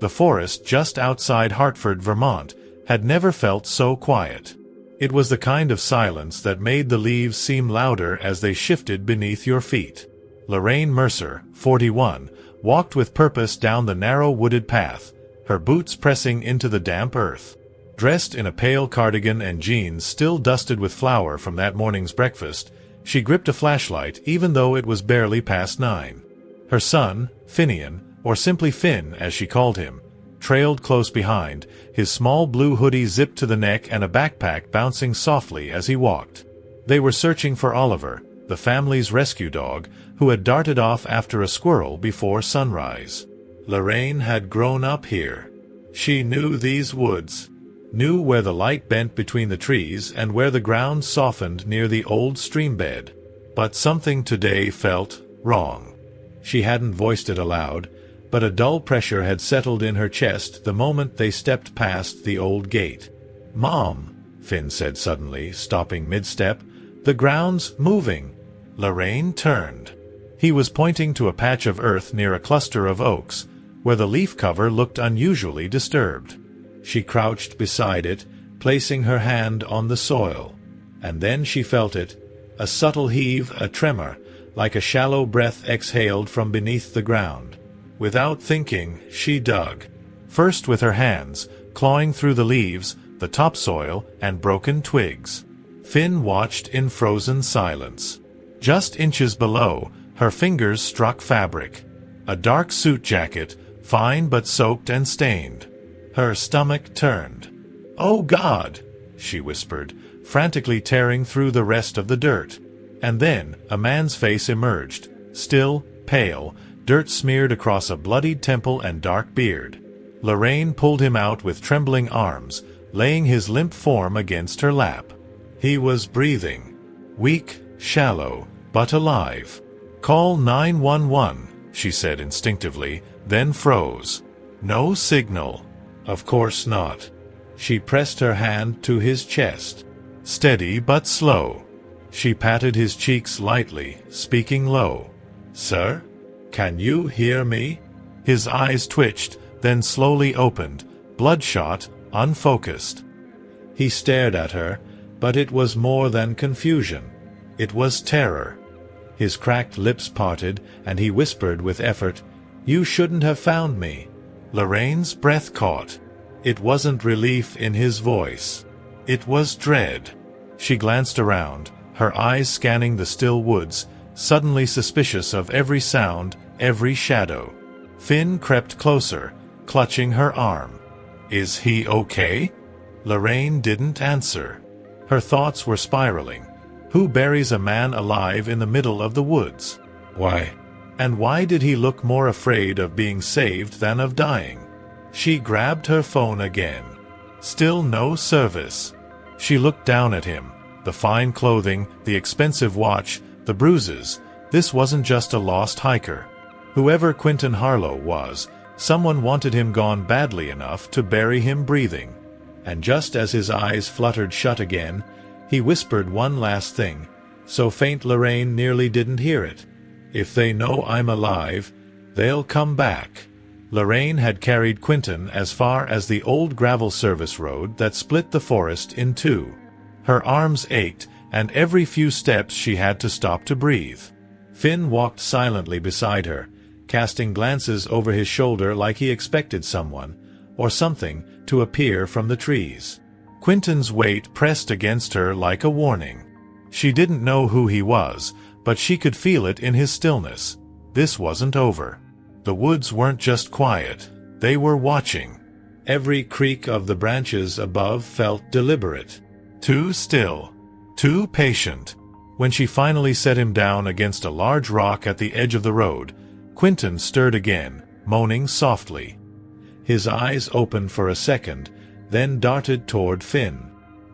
The forest just outside Hartford, Vermont, had never felt so quiet. It was the kind of silence that made the leaves seem louder as they shifted beneath your feet. Lorraine Mercer, 41, walked with purpose down the narrow wooded path, her boots pressing into the damp earth. Dressed in a pale cardigan and jeans still dusted with flour from that morning's breakfast, she gripped a flashlight even though it was barely past 9. Her son, Finian, or simply Finn as she called him, trailed close behind, his small blue hoodie zipped to the neck and a backpack bouncing softly as he walked. They were searching for Oliver, the family's rescue dog, who had darted off after a squirrel before sunrise. Lorraine had grown up here. She knew these woods, knew where the light bent between the trees and where the ground softened near the old stream bed. But something today felt wrong. She hadn't voiced it aloud, but a dull pressure had settled in her chest the moment they stepped past the old gate. "Mom," Finn said suddenly, stopping mid-step, "the ground's moving." Lorraine turned. He was pointing to a patch of earth near a cluster of oaks, where the leaf cover looked unusually disturbed. She crouched beside it, placing her hand on the soil. And then she felt it, a subtle heave, a tremor, like a shallow breath exhaled from beneath the ground. Without thinking, she dug. First with her hands, clawing through the leaves, the topsoil, and broken twigs. Finn watched in frozen silence. Just inches below, her fingers struck fabric. A dark suit jacket, fine but soaked and stained. Her stomach turned. "Oh God!" she whispered, frantically tearing through the rest of the dirt. And then a man's face emerged, still, pale, dirt smeared across a bloodied temple and dark beard. Lorraine pulled him out with trembling arms, laying his limp form against her lap. He was breathing. Weak, shallow, but alive. "Call 911, she said instinctively, then froze. No signal. Of course not. She pressed her hand to his chest. Steady but slow. She patted his cheeks lightly, speaking low. "Sir? Can you hear me?" His eyes twitched, then slowly opened, bloodshot, unfocused. He stared at her, but it was more than confusion. It was terror. His cracked lips parted, and he whispered with effort, "You shouldn't have found me." Lorraine's breath caught. It wasn't relief in his voice. It was dread. She glanced around, her eyes scanning the still woods, suddenly suspicious of every sound, every shadow. Finn crept closer, clutching her arm. "Is he okay?" Lorraine didn't answer. Her thoughts were spiraling. Who buries a man alive in the middle of the woods? Why? And why did he look more afraid of being saved than of dying? She grabbed her phone again. Still no service. She looked down at him. The fine clothing, the expensive watch, the bruises. This wasn't just a lost hiker. Whoever Quentin Harlow was, someone wanted him gone badly enough to bury him breathing. And just as his eyes fluttered shut again, he whispered one last thing, so faint Lorraine nearly didn't hear it. "If they know I'm alive, they'll come back." Lorraine had carried Quentin as far as the old gravel service road that split the forest in two. Her arms ached, and every few steps she had to stop to breathe. Finn walked silently beside her, casting glances over his shoulder like he expected someone, or something, to appear from the trees. Quentin's weight pressed against her like a warning. She didn't know who he was, but she could feel it in his stillness. This wasn't over. The woods weren't just quiet. They were watching. Every creak of the branches above felt deliberate. Too still. Too patient. When she finally set him down against a large rock at the edge of the road, Quentin stirred again, moaning softly. His eyes opened for a second, then darted toward Finn.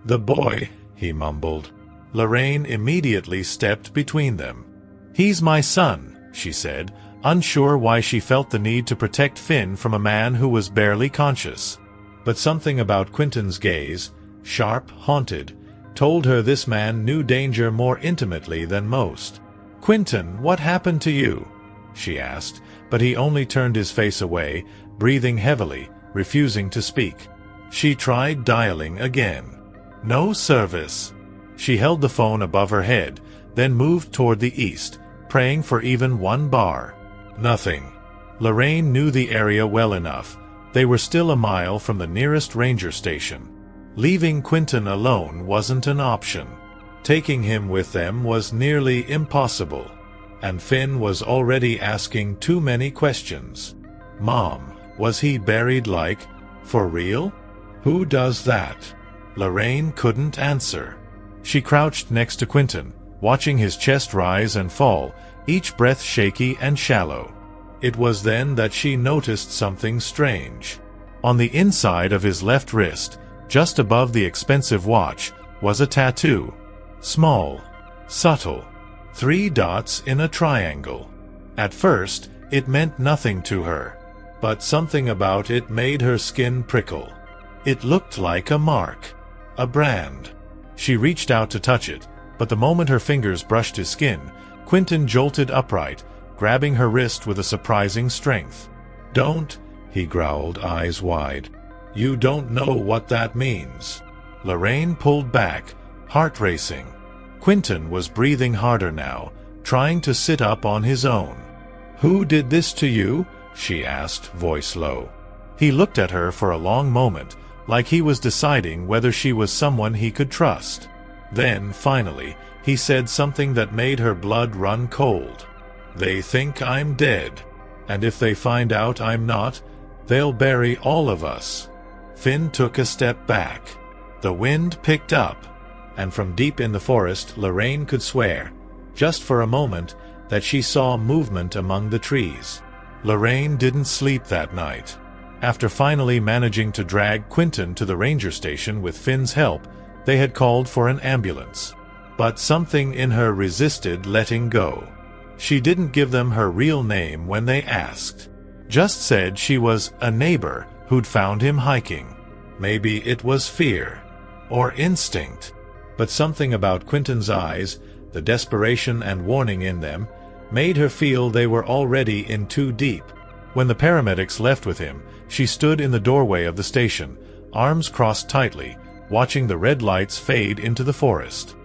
"The boy," he mumbled. Lorraine immediately stepped between them. "He's my son," she said, unsure why she felt the need to protect Finn from a man who was barely conscious. But something about Quentin's gaze, sharp, haunted, told her this man knew danger more intimately than most. "Quentin, what happened to you?" she asked, but he only turned his face away, breathing heavily, refusing to speak. She tried dialing again. No service. She held the phone above her head, then moved toward the east, praying for even one bar. Nothing. Lorraine knew the area well enough. They were still a mile from the nearest ranger station. Leaving Quentin alone wasn't an option. Taking him with them was nearly impossible. And Finn was already asking too many questions. Mom, was he buried for real? Who does that? Lorraine couldn't answer. She crouched next to Quentin, watching his chest rise and fall, each breath shaky and shallow. It was then that she noticed something strange. On the inside of his left wrist, just above the expensive watch, was a tattoo. Small, subtle, 3 dots in a triangle. At first, it meant nothing to her, but something about it made her skin prickle. It looked like a mark, a brand. She reached out to touch it, but the moment her fingers brushed his skin, Quentin jolted upright, grabbing her wrist with a surprising strength. "Don't," he growled, eyes wide. "You don't know what that means." Lorraine pulled back, heart racing. Quentin was breathing harder now, trying to sit up on his own. "Who did this to you?" she asked, voice low. He looked at her for a long moment, like he was deciding whether she was someone he could trust. Then, finally, he said something that made her blood run cold. "They think I'm dead. And if they find out I'm not, they'll bury all of us." Finn took a step back. The wind picked up, and from deep in the forest Lorraine could swear, just for a moment, that she saw movement among the trees. Lorraine didn't sleep that night. After finally managing to drag Quentin to the ranger station with Finn's help, they had called for an ambulance. But something in her resisted letting go. She didn't give them her real name when they asked. Just said she was a neighbor who'd found him hiking. Maybe it was fear. Or instinct. But something about Quentin's eyes, the desperation and warning in them, made her feel they were already in too deep. When the paramedics left with him, she stood in the doorway of the station, arms crossed tightly, watching the red lights fade into the forest.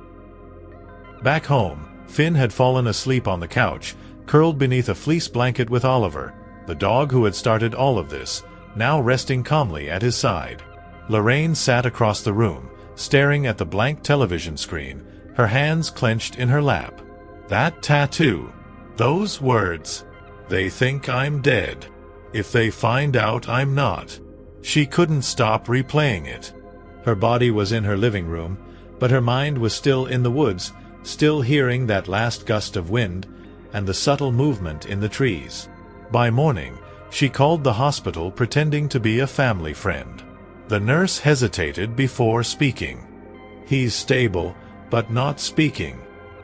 Back home, Finn had fallen asleep on the couch, curled beneath a fleece blanket with Oliver, the dog who had started all of this, now resting calmly at his side. Lorraine sat across the room, staring at the blank television screen, her hands clenched in her lap. That tattoo. Those words. "They think I'm dead. If they find out I'm not." She couldn't stop replaying it. Her body was in her living room, but her mind was still in the woods, still hearing that last gust of wind and the subtle movement in the trees. By morning, she called the hospital pretending to be a family friend. The nurse hesitated before speaking. "He's stable, but not speaking.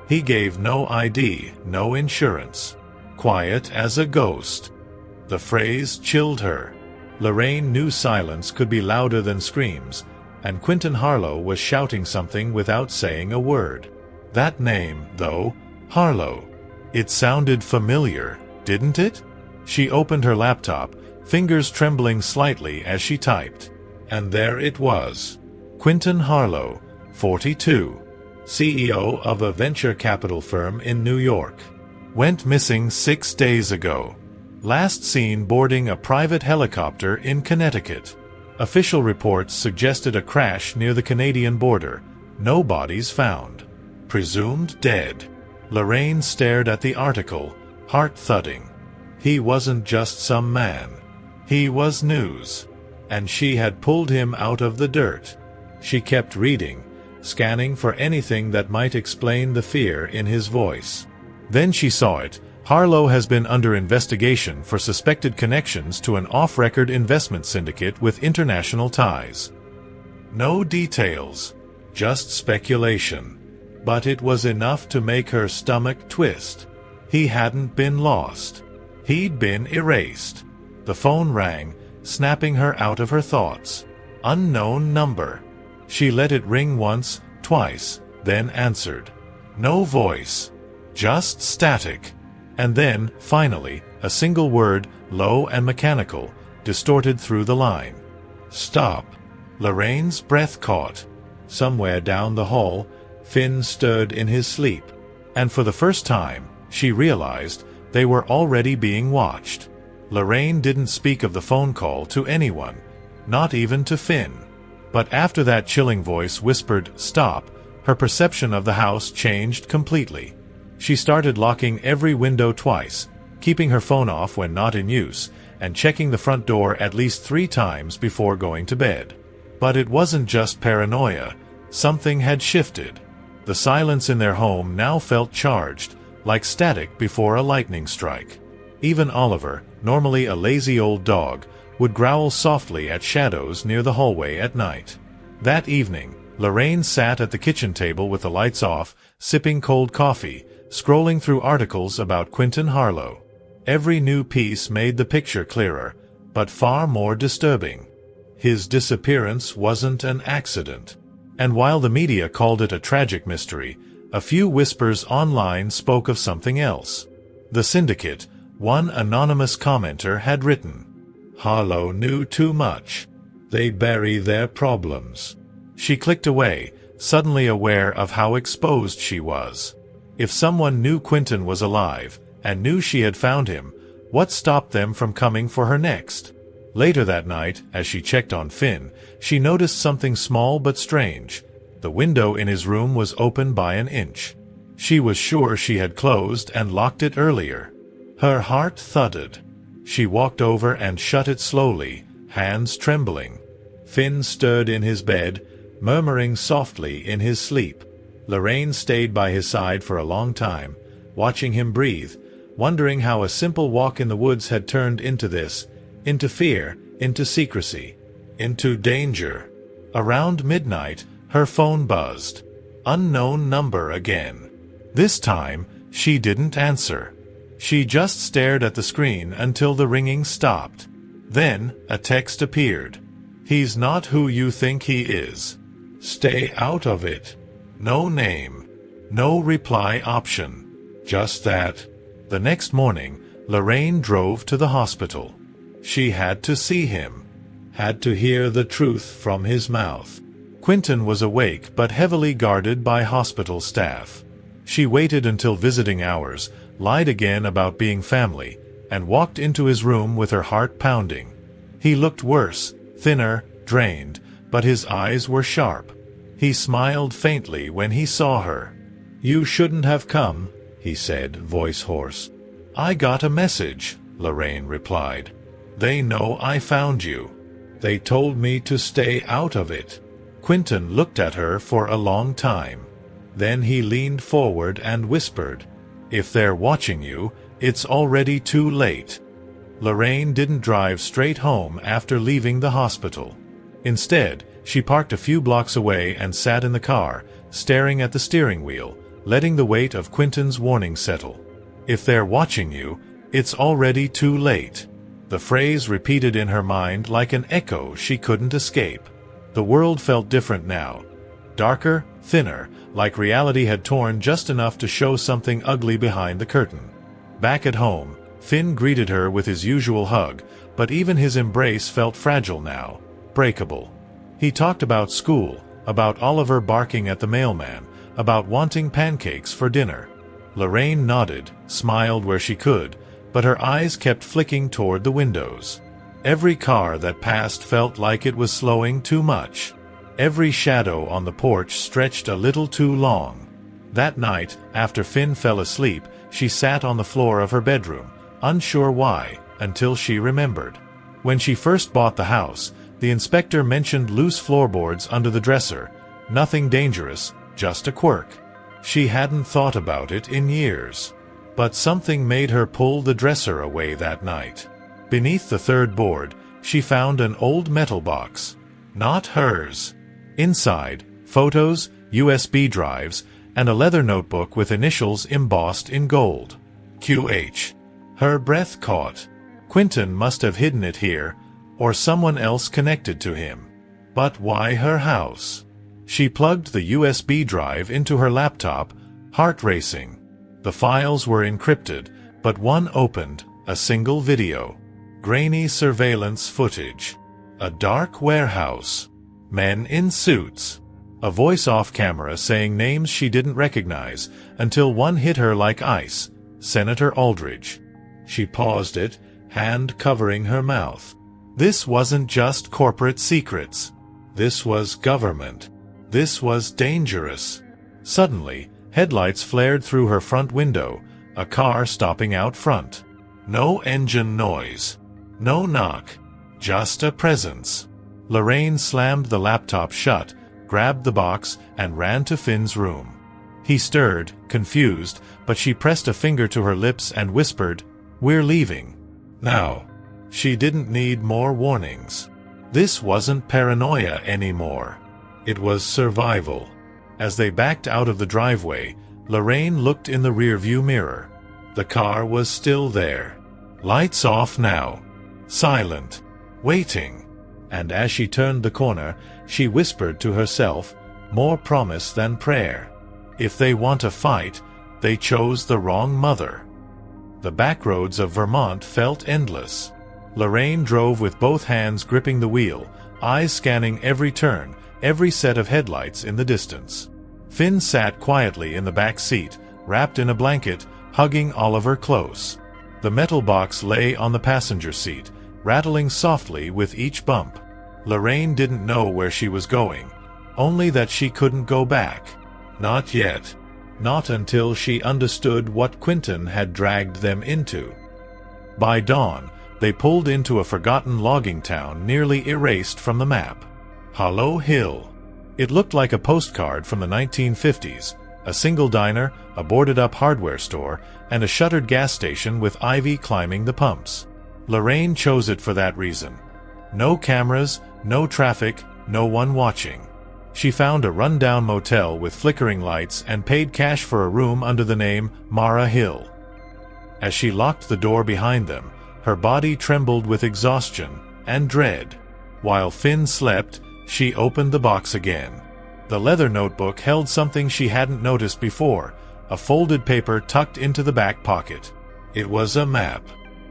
He gave no ID, no insurance. Quiet as a ghost." The phrase chilled her. Lorraine knew silence could be louder than screams, and Quentin Harlow was shouting something without saying a word. That name, though, Harlow. It sounded familiar, didn't it? She opened her laptop, fingers trembling slightly as she typed. And there it was. Quentin Harlow, 42, CEO of a venture capital firm in New York. Went missing 6 days ago. Last seen boarding a private helicopter in Connecticut. Official reports suggested a crash near the Canadian border. No bodies found. Presumed dead. Lorraine stared at the article, heart thudding. He wasn't just some man. He was news. And she had pulled him out of the dirt. She kept reading, scanning for anything that might explain the fear in his voice. Then she saw it. Harlow has been under investigation for suspected connections to an off-record investment syndicate with international ties. No details, just speculation. But it was enough to make her stomach twist. He hadn't been lost. He'd been erased. The phone rang, snapping her out of her thoughts. Unknown number. She let it ring once, twice, then answered. No voice. Just static. And then, finally, a single word, low and mechanical, distorted through the line. "Stop." Lorraine's breath caught. Somewhere down the hall, Finn stirred in his sleep, and for the first time, she realized they were already being watched. Lorraine didn't speak of the phone call to anyone, not even to Finn. But after that chilling voice whispered, "Stop," her perception of the house changed completely. She started locking every window twice, keeping her phone off when not in use, and checking the front door at least 3 times before going to bed. But it wasn't just paranoia. Something had shifted. The silence in their home now felt charged, like static before a lightning strike. Even Oliver, normally a lazy old dog, would growl softly at shadows near the hallway at night. That evening, Lorraine sat at the kitchen table with the lights off, sipping cold coffee, scrolling through articles about Quentin Harlow. Every new piece made the picture clearer, but far more disturbing. His disappearance wasn't an accident. And while the media called it a tragic mystery, a few whispers online spoke of something else. The Syndicate, one anonymous commenter had written, "Harlow knew too much. They bury their problems." She clicked away, suddenly aware of how exposed she was. If someone knew Quentin was alive, and knew she had found him, what stopped them from coming for her next? Later that night, as she checked on Finn, she noticed something small but strange. The window in his room was open by an inch. She was sure she had closed and locked it earlier. Her heart thudded. She walked over and shut it slowly, hands trembling. Finn stirred in his bed, murmuring softly in his sleep. Lorraine stayed by his side for a long time, watching him breathe, wondering how a simple walk in the woods had turned into this, into fear, into secrecy, into danger. Around midnight, her phone buzzed. Unknown number again. This time, she didn't answer. She just stared at the screen until the ringing stopped. Then, a text appeared. "He's not who you think he is. Stay out of it." No name. No reply option. Just that. The next morning, Lorraine drove to the hospital. She had to see him. Had to hear the truth from his mouth. Quentin was awake but heavily guarded by hospital staff. She waited until visiting hours, lied again about being family, and walked into his room with her heart pounding. He looked worse, thinner, drained, but his eyes were sharp. He smiled faintly when he saw her. "You shouldn't have come," he said, voice hoarse. "I got a message," Lorraine replied. "They know I found you. They told me to stay out of it." Quentin looked at her for a long time. Then he leaned forward and whispered, "If they're watching you, it's already too late." Lorraine didn't drive straight home after leaving the hospital. Instead, she parked a few blocks away and sat in the car, staring at the steering wheel, letting the weight of Quentin's warning settle. "If they're watching you, it's already too late." The phrase repeated in her mind like an echo she couldn't escape. The world felt different now. Darker, thinner, like reality had torn just enough to show something ugly behind the curtain. Back at home, Finn greeted her with his usual hug, but even his embrace felt fragile now, breakable. He talked about school, about Oliver barking at the mailman, about wanting pancakes for dinner. Lorraine nodded, smiled where she could, but her eyes kept flicking toward the windows. Every car that passed felt like it was slowing too much. Every shadow on the porch stretched a little too long. That night, after Finn fell asleep, she sat on the floor of her bedroom, unsure why, until she remembered. When she first bought the house, the inspector mentioned loose floorboards under the dresser. Nothing dangerous, just a quirk. She hadn't thought about it in years. But something made her pull the dresser away that night. Beneath the third board, she found an old metal box. Not hers. Inside, photos, USB drives, and a leather notebook with initials embossed in gold. QH. Her breath caught. Quentin must have hidden it here, or someone else connected to him. But why her house? She plugged the USB drive into her laptop, heart racing. The files were encrypted, but one opened, a single video. Grainy surveillance footage. A dark warehouse. Men in suits. A voice off camera saying names she didn't recognize until one hit her like ice. Senator Aldridge. She paused it, hand covering her mouth. This wasn't just corporate secrets. This was government. This was dangerous. Suddenly, headlights flared through her front window, a car stopping out front. No engine noise. No knock. Just a presence. Lorraine slammed the laptop shut, grabbed the box, and ran to Finn's room. He stirred, confused, but she pressed a finger to her lips and whispered, "We're leaving. Now." She didn't need more warnings. This wasn't paranoia anymore. It was survival. As they backed out of the driveway, Lorraine looked in the rearview mirror. The car was still there. Lights off now. Silent. Waiting. And as she turned the corner, she whispered to herself, more promise than prayer. If they want a fight, they chose the wrong mother. The backroads of Vermont felt endless. Lorraine drove with both hands gripping the wheel, eyes scanning every turn, every set of headlights in the distance. Finn sat quietly in the back seat, wrapped in a blanket, hugging Oliver close. The metal box lay on the passenger seat, rattling softly with each bump. Lorraine didn't know where she was going, only that she couldn't go back. Not yet. Not until she understood what Quentin had dragged them into. By dawn, they pulled into a forgotten logging town nearly erased from the map. Hollow Hill. It looked like a postcard from the 1950s, a single diner, a boarded-up hardware store, and a shuttered gas station with ivy climbing the pumps. Lorraine chose it for that reason. No cameras, no traffic, no one watching. She found a run-down motel with flickering lights and paid cash for a room under the name Mara Hill. As she locked the door behind them, her body trembled with exhaustion and dread. While Finn slept, she opened the box again. The leather notebook held something she hadn't noticed before, a folded paper tucked into the back pocket. It was a map.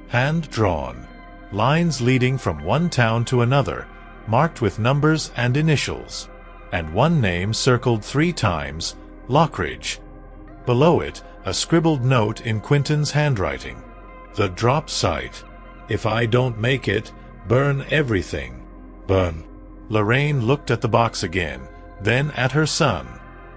Hand-drawn. Lines leading from one town to another, marked with numbers and initials. And one name circled 3 times, Lockridge. Below it, a scribbled note in Quentin's handwriting. The drop site. If I don't make it, burn everything. Burn. Lorraine looked at the box again, then at her son.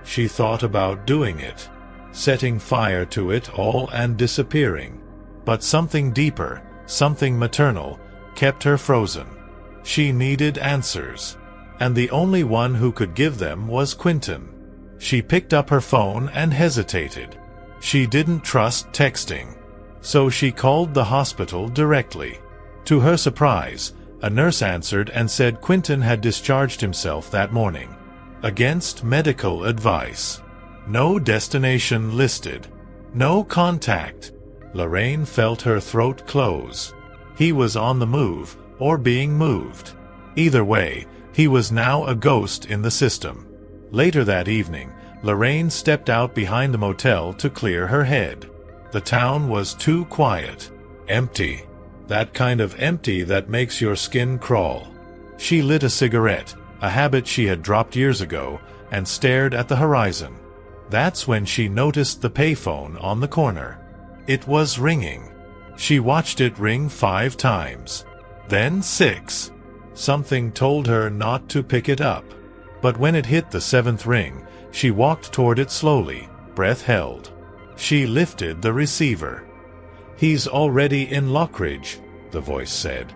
She thought about doing it, setting fire to it all and disappearing. But something deeper, something maternal, kept her frozen. She needed answers. And the only one who could give them was Quentin. She picked up her phone and hesitated. She didn't trust texting. So she called the hospital directly. To her surprise, a nurse answered and said Quentin had discharged himself that morning. Against medical advice. No destination listed. No contact. Lorraine felt her throat close. He was on the move, or being moved. Either way, he was now a ghost in the system. Later that evening, Lorraine stepped out behind the motel to clear her head. The town was too quiet. Empty. That kind of empty that makes your skin crawl. She lit a cigarette, a habit she had dropped years ago, and stared at the horizon. That's when she noticed the payphone on the corner. It was ringing. She watched it ring 5 times. Then 6. Something told her not to pick it up. But when it hit the 7th ring, she walked toward it slowly, breath held. She lifted the receiver. "He's already in Lockridge," the voice said.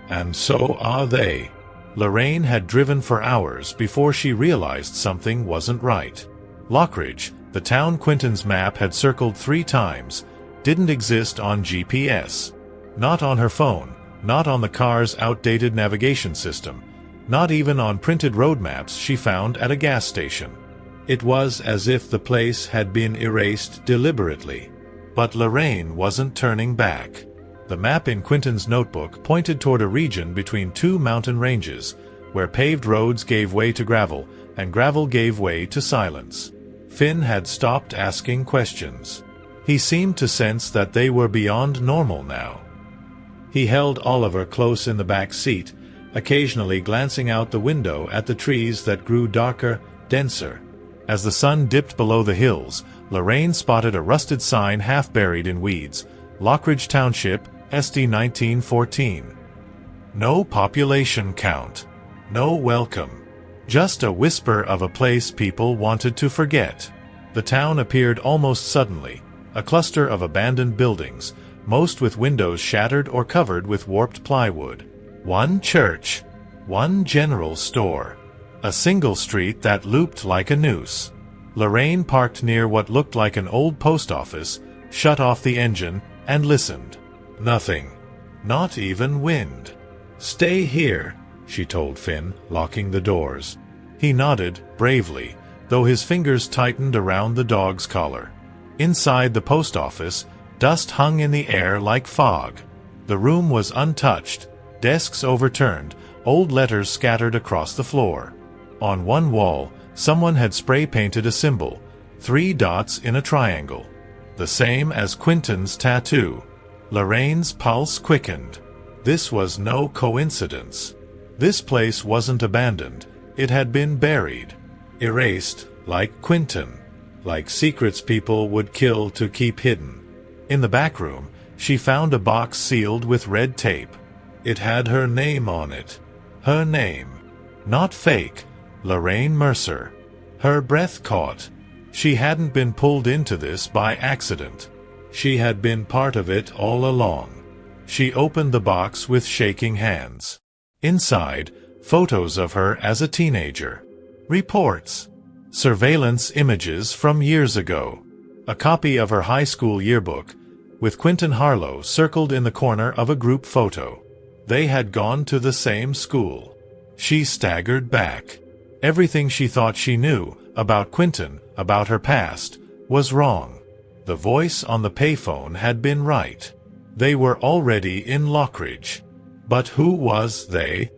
"And so are they." Lorraine had driven for hours before she realized something wasn't right. Lockridge, the town Quentin's map had circled 3 times, didn't exist on GPS. Not on her phone, not on the car's outdated navigation system, not even on printed road maps she found at a gas station. It was as if the place had been erased deliberately. But Lorraine wasn't turning back. The map in Quentin's notebook pointed toward a region between 2 mountain ranges, where paved roads gave way to gravel, and gravel gave way to silence. Finn had stopped asking questions. He seemed to sense that they were beyond normal now. He held Oliver close in the back seat, occasionally glancing out the window at the trees that grew darker, denser. As the sun dipped below the hills, Lorraine spotted a rusted sign half buried in weeds. Lockridge Township, SD 1914. No population count. No welcome. Just a whisper of a place people wanted to forget. The town appeared almost suddenly, a cluster of abandoned buildings, most with windows shattered or covered with warped plywood. One church. One general store. A single street that looped like a noose. Lorraine parked near what looked like an old post office, shut off the engine, and listened. Nothing. Not even wind. "Stay here," she told Finn, locking the doors. He nodded, bravely, though his fingers tightened around the dog's collar. Inside the post office, dust hung in the air like fog. The room was untouched, desks overturned, old letters scattered across the floor. On one wall, someone had spray-painted a symbol, 3 dots in a triangle. The same as Quentin's tattoo. Lorraine's pulse quickened. This was no coincidence. This place wasn't abandoned. It had been buried. Erased, like Quentin. Like secrets people would kill to keep hidden. In the back room, she found a box sealed with red tape. It had her name on it. Her name. Not fake. Lorraine Mercer. Her breath caught. She hadn't been pulled into this by accident. She had been part of it all along. She opened the box with shaking hands. Inside, photos of her as a teenager. Reports. Surveillance images from years ago. A copy of her high school yearbook, with Quentin Harlow circled in the corner of a group photo. They had gone to the same school. She staggered back. Everything she thought she knew about Quentin, about her past, was wrong. The voice on the payphone had been right. They were already in Lockridge. But who was they?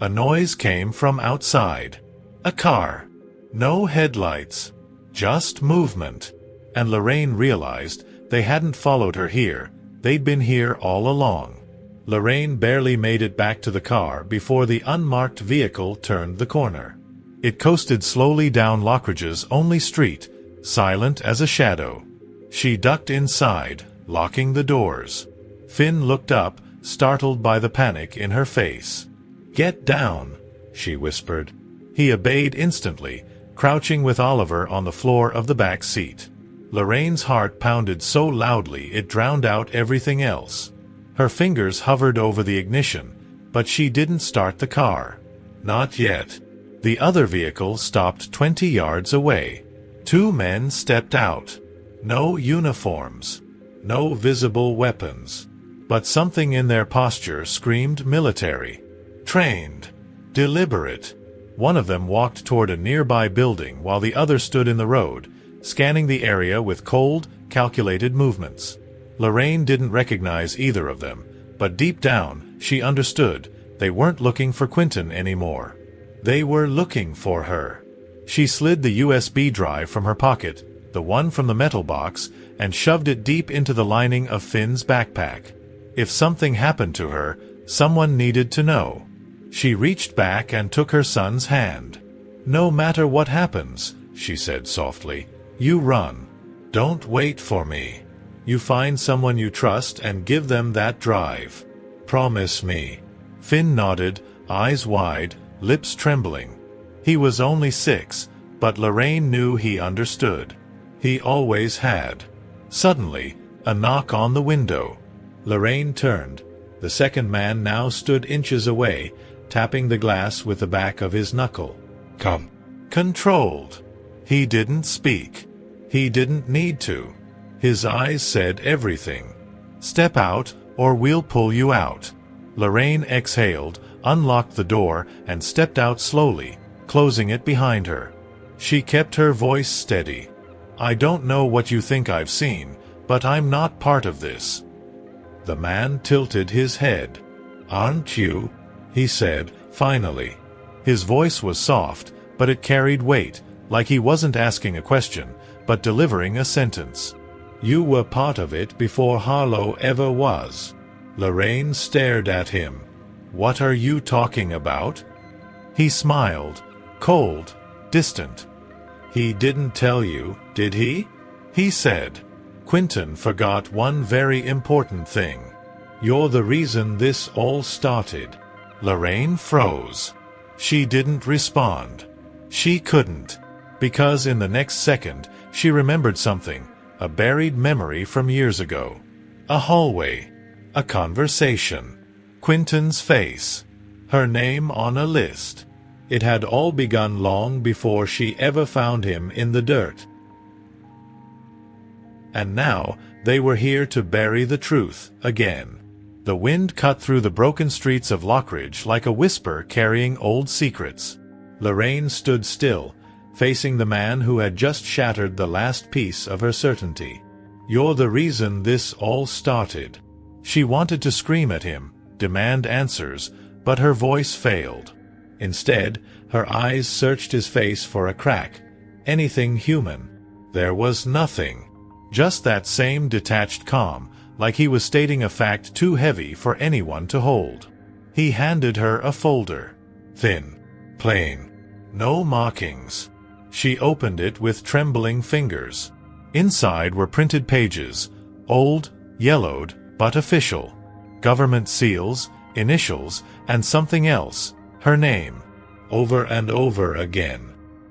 A noise came from outside. A car. No headlights. Just movement. And Lorraine realized they hadn't followed her here. They'd been here all along. Lorraine barely made it back to the car before the unmarked vehicle turned the corner. It coasted slowly down Lockridge's only street, silent as a shadow. She ducked inside, locking the doors. Finn looked up, startled by the panic in her face. "Get down," she whispered. He obeyed instantly, crouching with Oliver on the floor of the back seat. Lorraine's heart pounded so loudly it drowned out everything else. Her fingers hovered over the ignition, but she didn't start the car. Not yet. The other vehicle stopped 20 yards away. 2 men stepped out. No uniforms. No visible weapons. But something in their posture screamed military. Trained. Deliberate. One of them walked toward a nearby building while the other stood in the road, scanning the area with cold, calculated movements. Lorraine didn't recognize either of them, but deep down, she understood they weren't looking for Quentin anymore. They were looking for her. She slid the USB drive from her pocket, the one from the metal box, and shoved it deep into the lining of Finn's backpack. If something happened to her, someone needed to know. She reached back and took her son's hand. "No matter what happens," she said softly, "you run. Don't wait for me. You find someone you trust and give them that drive. Promise me." Finn nodded, eyes wide, lips trembling. He was only 6, but Lorraine knew he understood. He always had. Suddenly, a knock on the window. Lorraine turned. The second man now stood inches away, tapping the glass with the back of his knuckle. "Come." Controlled. He didn't speak. He didn't need to. His eyes said everything. "Step out, or we'll pull you out." Lorraine exhaled, unlocked the door, and stepped out slowly, closing it behind her. She kept her voice steady. "I don't know what you think I've seen, but I'm not part of this." The man tilted his head. "Aren't you?" he said, finally. His voice was soft, but it carried weight, like he wasn't asking a question, but delivering a sentence. "You were part of it before Harlow ever was. Lorraine stared at him. "What are you talking about?" He smiled, cold, distant. "He didn't tell you, did he?" he said. "Quentin forgot one very important thing. You're the reason this all started." Lorraine froze. She didn't respond. She couldn't, because in the next second she remembered something, a buried memory from years ago. A hallway. A conversation. Quentin's face. Her name on a list. It had all begun long before she ever found him in the dirt. And now they were here to bury the truth again. The wind cut through the broken streets of Lockridge like a whisper carrying old secrets. Lorraine stood still, facing the man who had just shattered the last piece of her certainty. "You're the reason this all started." She wanted to scream at him, demand answers, but her voice failed. Instead, her eyes searched his face for a crack, anything human. There was nothing. Just that same detached calm, like he was stating a fact too heavy for anyone to hold. He handed her a folder. Thin. Plain. No markings. She opened it with trembling fingers. Inside were printed pages, old, yellowed, but official. Government seals, initials, and something else, her name. Over and over again.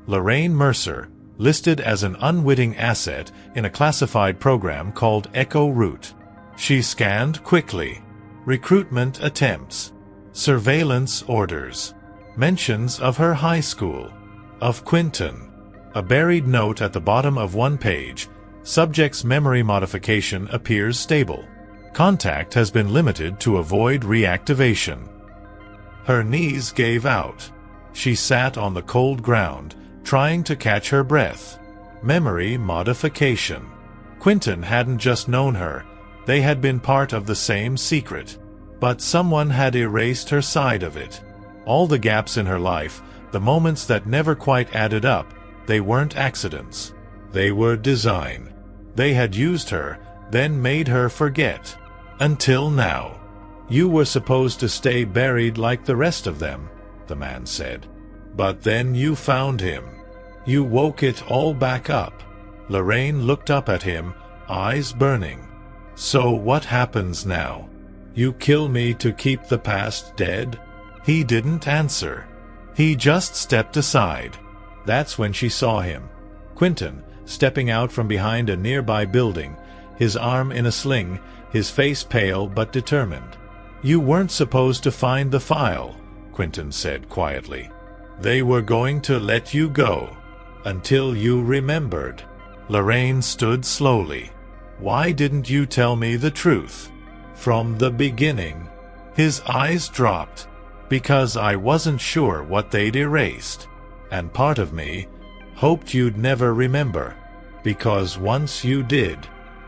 Lorraine Mercer, listed as an unwitting asset in a classified program called Echo Route. She scanned quickly. Recruitment attempts. Surveillance orders. Mentions of her high school. Of Quentin. A buried note at the bottom of one page. Subject's memory modification appears stable. Contact has been limited to avoid reactivation. Her knees gave out. She sat on the cold ground, trying to catch her breath. Memory modification. Quentin hadn't just known her, they had been part of the same secret. But someone had erased her side of it. All the gaps in her life, the moments that never quite added up, they weren't accidents. They were design. They had used her, then made her forget. Until now. "You were supposed to stay buried like the rest of them," the man said. "But then you found him. You woke it all back up." Lorraine looked up at him, eyes burning. "So what happens now? You kill me to keep the past dead?" He didn't answer. He just stepped aside. That's when she saw him. Quentin, stepping out from behind a nearby building, his arm in a sling, his face pale but determined. "You weren't supposed to find the file," Quentin said quietly. "They were going to let you go. Until you remembered." Lorraine stood slowly. "Why didn't you tell me the truth? From the beginning?" His eyes dropped. "Because I wasn't sure what they'd erased. And part of me hoped you'd never remember. Because once you did,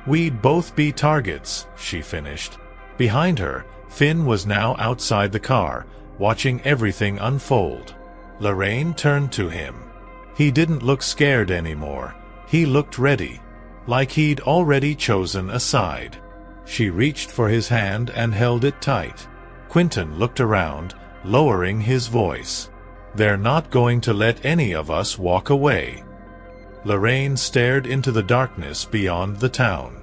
we'd both be targets," she finished. Behind her, Finn was now outside the car, watching everything unfold. Lorraine turned to him. He didn't look scared anymore. He looked ready, like he'd already chosen a side. She reached for his hand and held it tight. Quentin looked around, lowering his voice. "They're not going to let any of us walk away." Lorraine stared into the darkness beyond the town.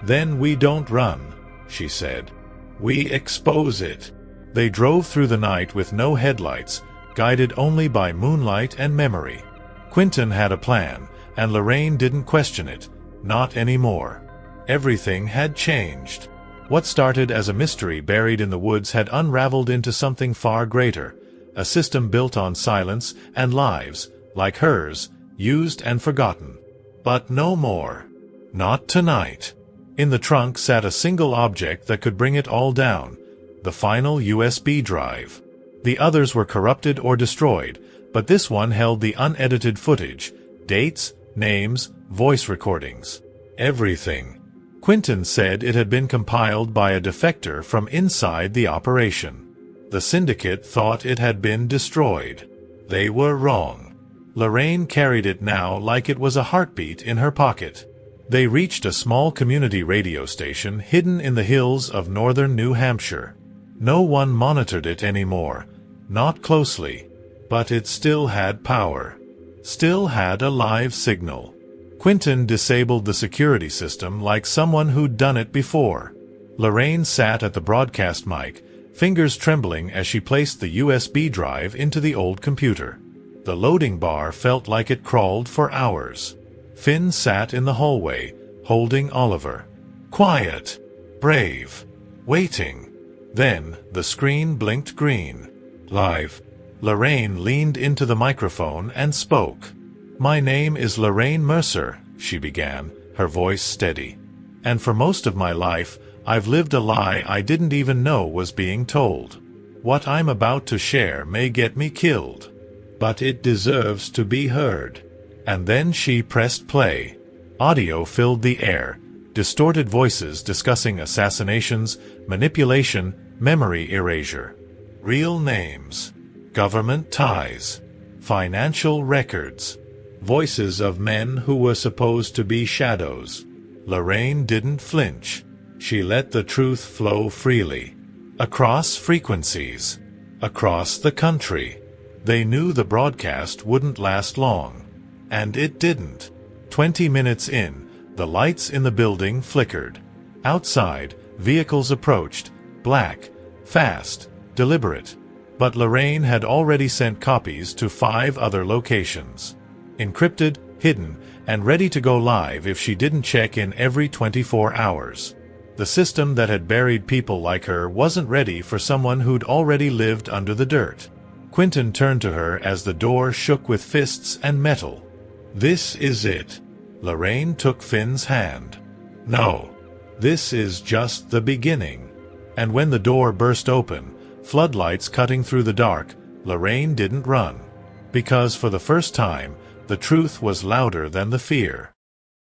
"Then we don't run," she said. "We expose it." They drove through the night with no headlights, guided only by moonlight and memory. Quentin had a plan, and Lorraine didn't question it, not anymore. Everything had changed. What started as a mystery buried in the woods had unraveled into something far greater, a system built on silence and lives, like hers, used and forgotten. But no more. Not tonight. In the trunk sat a single object that could bring it all down, the final USB drive. The others were corrupted or destroyed, but this one held the unedited footage, dates, names, voice recordings. Everything. Quentin said it had been compiled by a defector from inside the operation. The syndicate thought it had been destroyed. They were wrong. Lorraine carried it now like it was a heartbeat in her pocket. They reached a small community radio station hidden in the hills of northern New Hampshire. No one monitored it anymore, not closely, but it still had power. Still had a live signal. Quentin disabled the security system like someone who'd done it before. Lorraine sat at the broadcast mic, fingers trembling as she placed the USB drive into the old computer. The loading bar felt like it crawled for hours. Finn sat in the hallway, holding Oliver. Quiet. Brave. Waiting. Then, the screen blinked green. Live. Lorraine leaned into the microphone and spoke. "My name is Lorraine Mercer," she began, her voice steady. "And for most of my life, I've lived a lie I didn't even know was being told. What I'm about to share may get me killed. But it deserves to be heard." And then she pressed play. Audio filled the air, distorted voices discussing assassinations, manipulation, memory erasure. Real names. Government ties. Financial records. Voices of men who were supposed to be shadows. Lorraine didn't flinch. She let the truth flow freely. Across frequencies. Across the country. They knew the broadcast wouldn't last long. And it didn't. 20 minutes in, the lights in the building flickered. Outside, vehicles approached, black, fast, deliberate. But Lorraine had already sent copies to 5 other locations. Encrypted, hidden, and ready to go live if she didn't check in every 24 hours. The system that had buried people like her wasn't ready for someone who'd already lived under the dirt. Quentin turned to her as the door shook with fists and metal. "This is it." Lorraine took Finn's hand. "No. This is just the beginning." And when the door burst open, floodlights cutting through the dark, Lorraine didn't run. Because for the first time, the truth was louder than the fear.